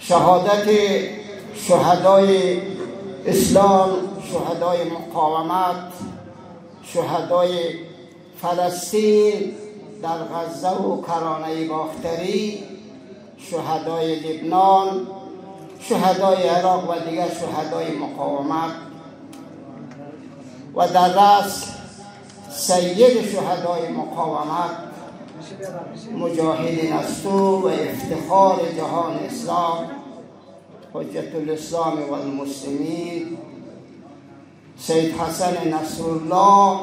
شهادت شهدای اسلام، شهدای مقاومت، شهدای فلسطین در غزه و کرانه باختری، شهدای لبنان، شهدای عراق و دیگر شهدای مقاومت و در رأس سید شهدای مقاومت، مجاهد نستو و افتخار جهان اسلام، حجت الاسلام و المسلمین، سید حسن نصرالله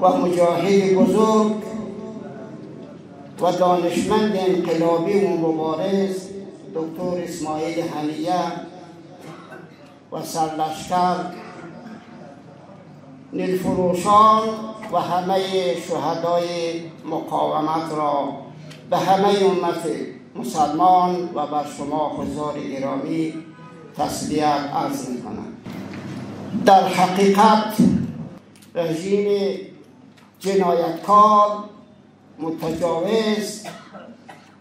و مجاهد بزرگ و دانشمند انقلابی و مبارز دکتر اسماعیل هنیه و سرلشکر نیلفروشان و همه شهدای مقاومت را به همه امت مسلمان و بر شما حضار گرامی تسلیت عرض می‌کنم. در حقیقت رژیم جنایتکار، متجاوز،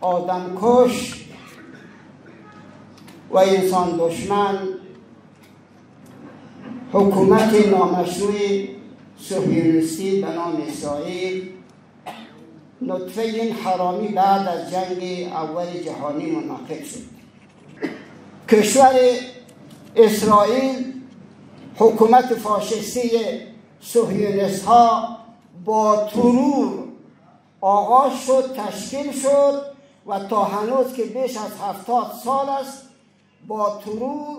آدمکش و انسان دشمن حکومت نامشروع صهیونیستی به نام اسرائیل نطفه این حرامی بعد از جنگ اول جهانی منعقد شد. کشور اسرائیل حکومت فاشیستی صهیونیست ها با ترور آغاز شد، تشکیل شد و تا هنوز که بیش از 70 سال است با ترور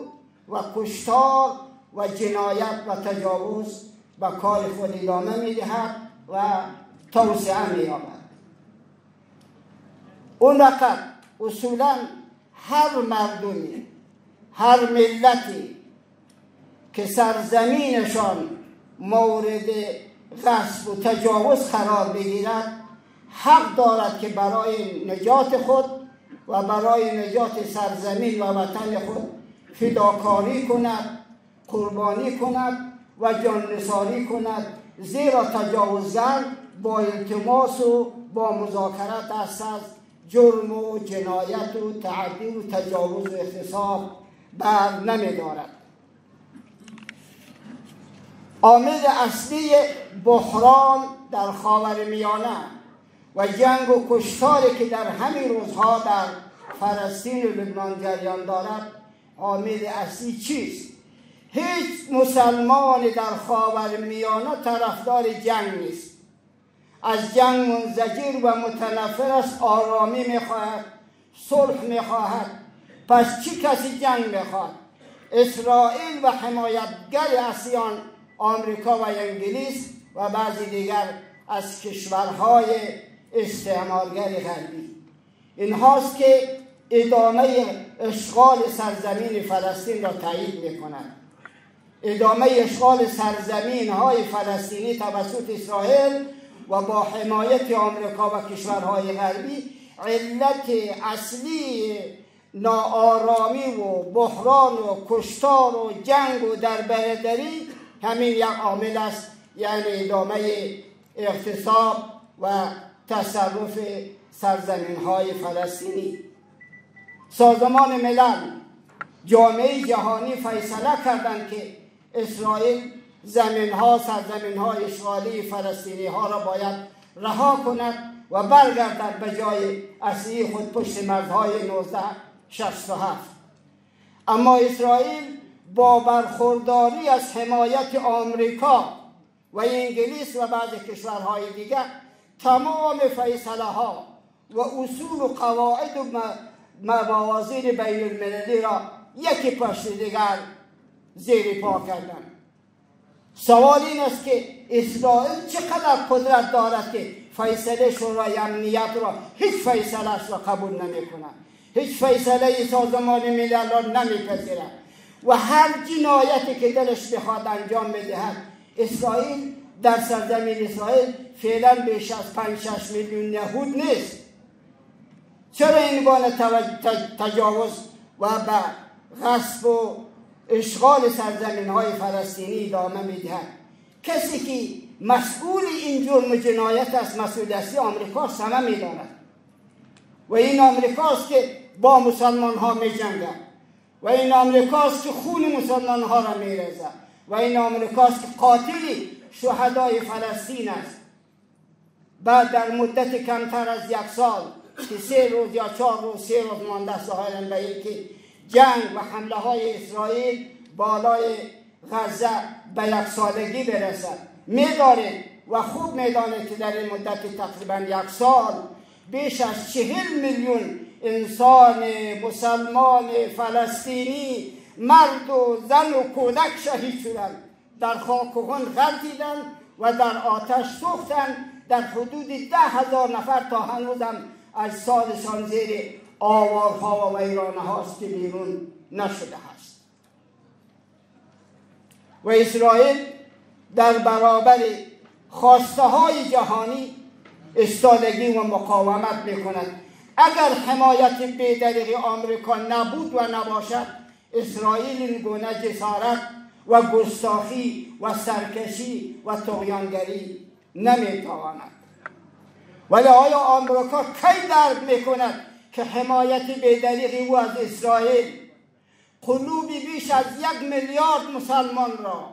و کشتار و جنایت و تجاوز به کار خود ادامه می‌دهد و توسعه می‌یابد. اون وقت اصولاً هر مردمی، هر ملتی که سرزمینشان مورد غصب و تجاوز قرار بگیرد حق دارد که برای نجات خود و برای نجات سرزمین و وطن خود فداکاری کند، قربانی کند و جان‌نثاری کند، زیرا تجاوزگر با التماس و با مذاکرت است از جرم و جنایت و تعدی و تجاوز و اغتصاب بر نمی‌دارد. عامل اصلی بحران در خاورمیانه و جنگ و کشتاری که در همین روزها در فلسطین و لبنان جریان دارد، عامل اصلی چیست؟ هیچ مسلمان در خاورمیانه طرفدار جنگ نیست. از جنگ منزجر و متنفر است، آرامی میخواهد، صلح میخواهد. پس چی کسی جنگ میخواد؟ اسرائیل و حمایتگر اصلیان آمریکا و انگلیس و بعضی دیگر از کشورهای استعمارگر غربی. این هاست که ادامه اشغال سرزمین فلسطین را تایید میکنند. ادامه اشغال سرزمین های فلسطینی توسط اسرائیل و با حمایت آمریکا و کشورهای غربی علت اصلی ناآرامی و بحران و کشتار و جنگ و دربردری همین یک عامل است، یعنی ادامه اغتصاب و تصرف سرزمین های فلسطینی. سازمان ملل، جامعه جهانی فیصله کردند که اسرائیل سرزمین های اشغالی فلسطینی ها را باید رها کند و برگردد به جای اصلی خود پشت مرزهای 1967. اما اسرائیل با برخورداری از حمایت آمریکا و انگلیس و بعض کشورهای دیگر تمام فیصله ها و اصول و قواعد و موازین بین المللی را یکی پشت دیگر زیر پا کردند. سوال این است که اسرائیل چقدر قدرت دارد که فیصله شورای امنیت را هیچ فیصله‌اش را قبول نمی کند، هیچ فیصله سازمان ملل را نمیپذیرد و هر جنایتی که دلش بخواد انجام میدهد. اسرائیل در سرزمین اسرائیل فعلا بیش از 5-6 میلیون یهود نیست. چرا این گونه تجاوز و به غصب و اشغال سرزمین های فلسطینی ادامه میدهد؟ کسی که مسئول این جرم و جنایت است مسئولیت آمریکا همه میداند و این آمریکاست که با مسلمان ها می جنگد و این آمریکاست که خون مسلمان ها را می ریزد و این آمریکاست که قاتلی شهدای فلسطین است. بعد در مدت کمتر از 1 سال که 3 روز یا 4 روز 3 روز مانده است ظاهراً به اینکه جنگ و حمله های اسرائیل بالای غزه به 1 سالگی برسد، می‌دارید و خوب می‌دانید که در این مدت تقریباً 1 سال بیش از 40 میلیون انسان مسلمان فلسطینی، مرد و زن و کودک شهید شدند، در خاک و خون غلتیدند و در آتش سوختند. در حدود 10,000 نفر تا هنوزم اجسادشان زیر آوارها و ویرانه هاست که بیرون نشده است. و اسرائیل در برابر خواسته های جهانی ایستادگی و مقاومت میکند. اگر حمایت بی‌دریغ آمریکا نبود و نباشد، اسرائیل این گونه جسارت و گستاخی و سرکشی و طغیانگری نمیتواند. ولی آیا آمریکا کی درک میکند که حمایت بی‌دریغ او از اسرائیل قلوب بیش از 1 میلیارد مسلمان را،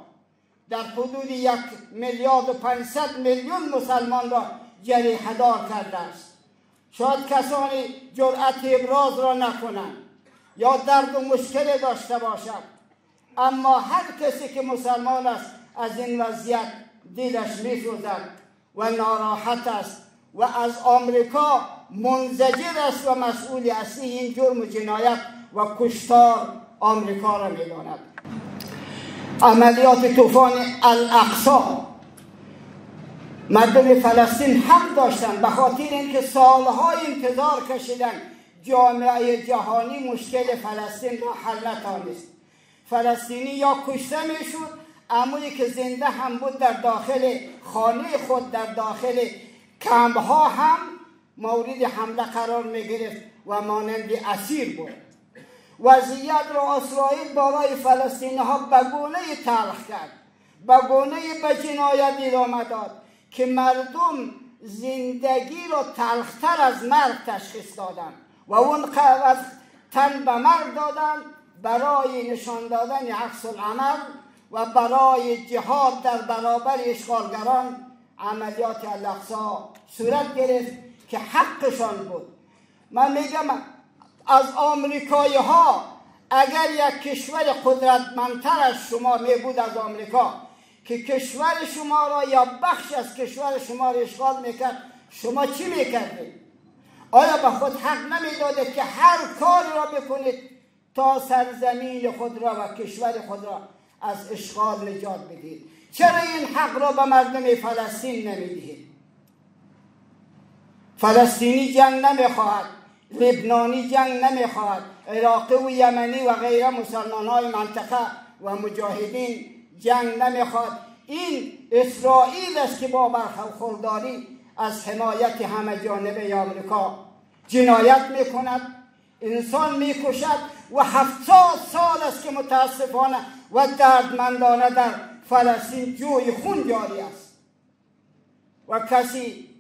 در حدود 1,500,000,000 مسلمان را جریحه دار کرده است؟ شاید کسانی جرأت ابراز را نکنند یا درد و مشکل داشته باشد، اما هر کسی که مسلمان است از این وضعیت دلش می‌سوزد و ناراحت است و از آمریکا منزجر است و مسئول اصلی این جرم و جنایت و کشتار آمریکا را می‌داند. عملیات طوفان الاقصی مردم فلسطین حق داشتند به خاطر اینکه سالها انتظار کشیدند. جامعه جهانی مشکل فلسطین را حل نتوانست. فلسطینی یا کشته میشد، عمویی که زنده هم بود در داخل خانه خود، در داخل کمپ‌ها هم مورد حمله قرار میگرفت و مانند اسیر بود. وضعیت را اسرائیل برای فلسطینی ها به گونه تلخ کرد، به گونه به جنایت ادامه داد که مردم زندگی را تلختر از مرگ تشخیص دادند و اون از تن به مرگ دادند برای نشان دادن عکس العمل و برای جهاد در برابر اشغالگران. عملیات الاقصی صورت گرفت که حقشان بود. من میگم از آمریکایی ها اگر یک کشور قدرتمندتر از شما می بود از آمریکا که کشور شما را یا بخش از کشور شما را اشغال میکرد، شما چی میکردید؟ آیا به خود حق نمیدادید که هر کاری را بکنید تا سرزمین خود را و کشور خود را از اشغال نجات بدید؟ چرا این حق را به مردم فلسطین نمیدهید؟ فلسطینی جنگ نمیخواهد، لبنانی جنگ نمیخواهد، عراقی و یمنی و غیره مسلمان های منطقه و مجاهدین جنگ نمیخواد. این اسرائیل است که با برخورداری از حمایت همه جانبه آمریکا جنایت میکند، انسان میکشد و 70 سال است که متاسفانه و دردمندانه در فلسطین جوی خون جاری است و کسی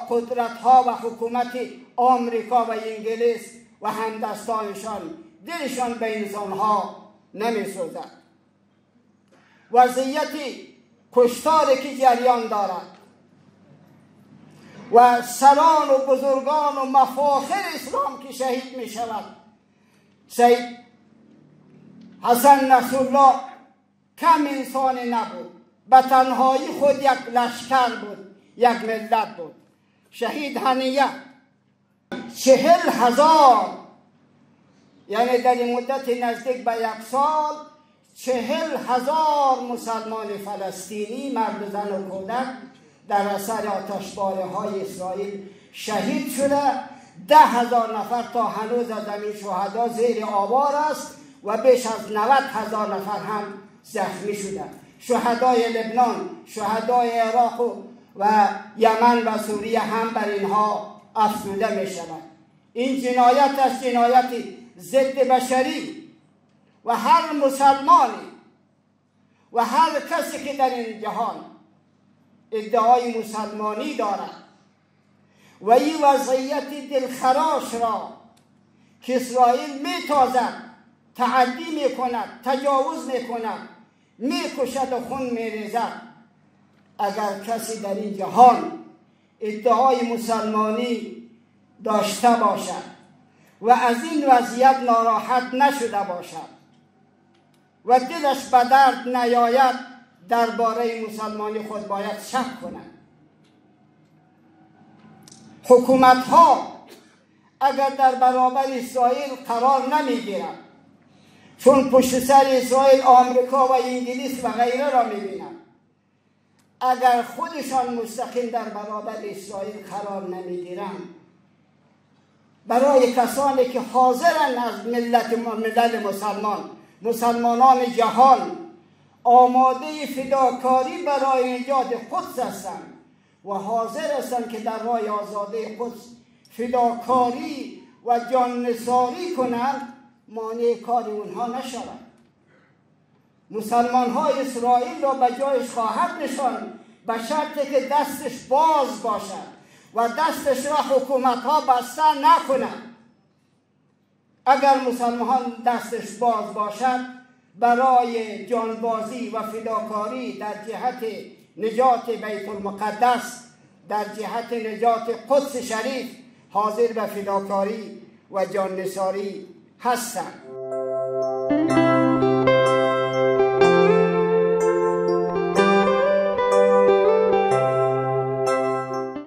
قدرت ها و حکومت آمریکا و انگلیس و همدستانشان دلشان به انسان ها نمیسوزد. وضعیت کشتاری که جریان دارد و سران و بزرگان و مفاخر اسلام که شهید می شود. سید حسن نصرالله کم انسان نبود، به تنهایی خود یک لشکر بود، یک ملت بود. شهید هنیه 40,000 یعنی در این مدت نزدیک به 1 سال 40,000 مسلمان فلسطینی مرد زن و کودک در اثر آتشباره های اسرائیل شهید شده. 10,000 نفر تا هنوز از این شهدا زیر آوار است و بیش از 90,000 نفر هم زخمی شده. شهدای لبنان، شهدای عراق و یمن و سوریه هم بر اینها افزوده می شود. این جنایت است، جنایتی ضد بشری و هر مسلمانی و هر کسی که در این جهان ادعای مسلمانی دارد و این وضعیت دلخراش را که اسرائیل میتازد، تعدی میکند، تجاوز میکند، میکشد و خون میریزد. اگر کسی در این جهان ادعای مسلمانی داشته باشد و از این وضعیت ناراحت نشده باشد و دلش به درد نیاید، درباره مسلمانی خود باید شک کند. حکومت ها اگر در برابر اسرائیل قرار نمیگیرند، چون پشت سر اسرائیل آمریکا و انگلیس و غیره را میبینند، اگر خودشان مستقیم در برابر اسرائیل قرار نمیگیرند، برای کسانی که حاضرند از ملل مسلمانان جهان آماده فداکاری برای نجات قدس هستند و حاضر هستند که در راه آزادی قدس فداکاری و جان نثاری کنند، مانع کار اونها نشود. مسلمان ها اسرائیل را به جایش خواهد نشاند، به شرطی که دستش باز باشد و دستش را حکومت ها بسته نکنند. اگر مسلمان دستش باز باشد برای جانبازی و فداکاری در جهت نجات بیت المقدس، در جهت نجات قدس شریف، حاضر به فداکاری و جان نثاری هستند.